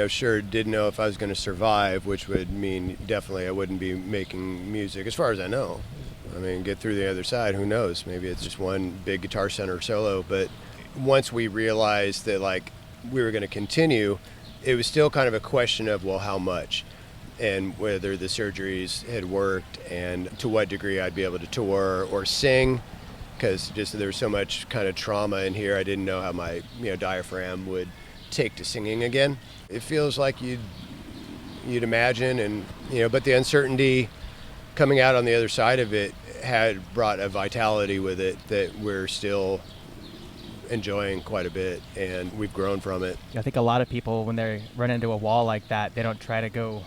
sure, didn't know if I was going to survive, which would mean definitely I wouldn't be making music, as far as I know. I mean, get through the other side, who knows? Maybe it's just one big Guitar Center solo. But once we realized that, like, we were going to continue, it was still kind of a question of, well, how much? And whether the surgeries had worked and to what degree I'd be able to tour or sing, because just there was so much kind of trauma in here. I didn't know how my diaphragm would take to singing again. It feels like you'd imagine, and but the uncertainty coming out on the other side of it had brought a vitality with it that we're still enjoying quite a bit, and we've grown from it. I think a lot of people, when they run into a wall like that, they don't try to go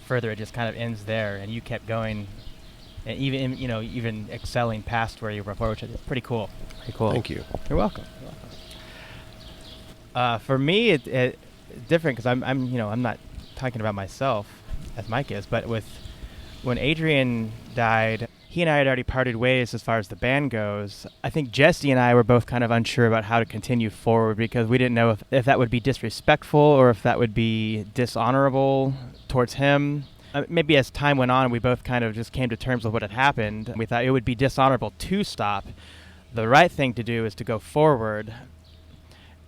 further. It just kind of ends there, and you kept going, and even excelling past where you were before, which is pretty cool. Pretty cool. Thank you. You're welcome. For me, it's different because I'm not talking about myself as Mike is, but when Adrian died, he and I had already parted ways as far as the band goes. I think Jesse and I were both kind of unsure about how to continue forward because we didn't know if that would be disrespectful or if that would be dishonorable towards him. Maybe as time went on, we both kind of just came to terms with what had happened. We thought it would be dishonorable to stop. The right thing to do is to go forward.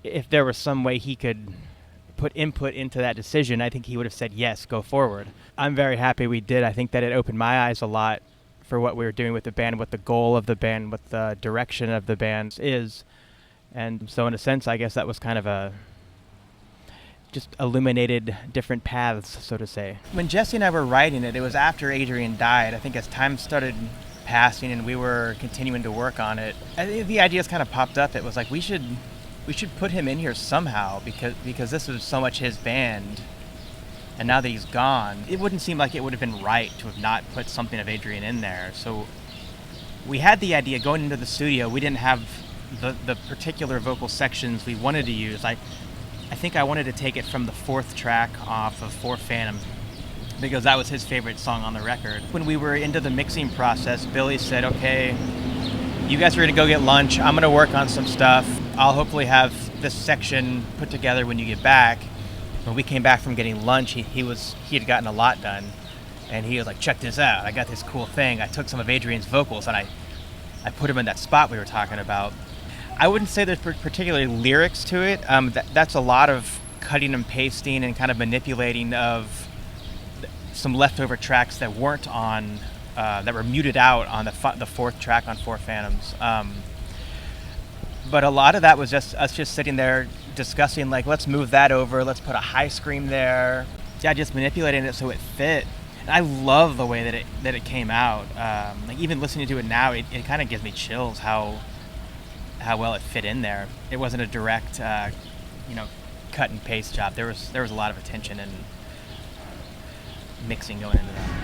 If there was some way he could put input into that decision, I think he would have said, yes, go forward. I'm very happy we did. I think that it opened my eyes a lot for what we were doing with the band, what the goal of the band, what the direction of the band is. And so in a sense, I guess that was kind of just illuminated different paths, so to say. When Jesse and I were writing it, it was after Adrian died. I think as time started passing and we were continuing to work on it, I think the ideas kind of popped up. It was like, we should put him in here somehow because this was so much his band. And now that he's gone, it wouldn't seem like it would have been right to have not put something of Adrian in there. So we had the idea going into the studio. We didn't have the particular vocal sections we wanted to use. I think I wanted to take it from the fourth track off of Four Phantoms because that was his favorite song on the record. When we were into the mixing process, Billy said, okay, you guys are gonna go get lunch. I'm gonna work on some stuff. I'll hopefully have this section put together when you get back. When we came back from getting lunch, he had gotten a lot done, and he was like, check this out. I got this cool thing. I took some of Adrian's vocals and I put them in that spot we were talking about. I wouldn't say there's particularly lyrics to it. That's a lot of cutting and pasting and kind of manipulating of some leftover tracks that weren't on, that were muted out on the fourth track on Four Phantoms. But a lot of that was just us just sitting there discussing, like, let's move that over, let's put a high scream there. Yeah, just manipulating it so it fit. And I love the way that it came out. Like, even listening to it now, it kind of gives me chills how well it fit in there. It wasn't a direct, cut and paste job. There was a lot of attention and mixing going into that.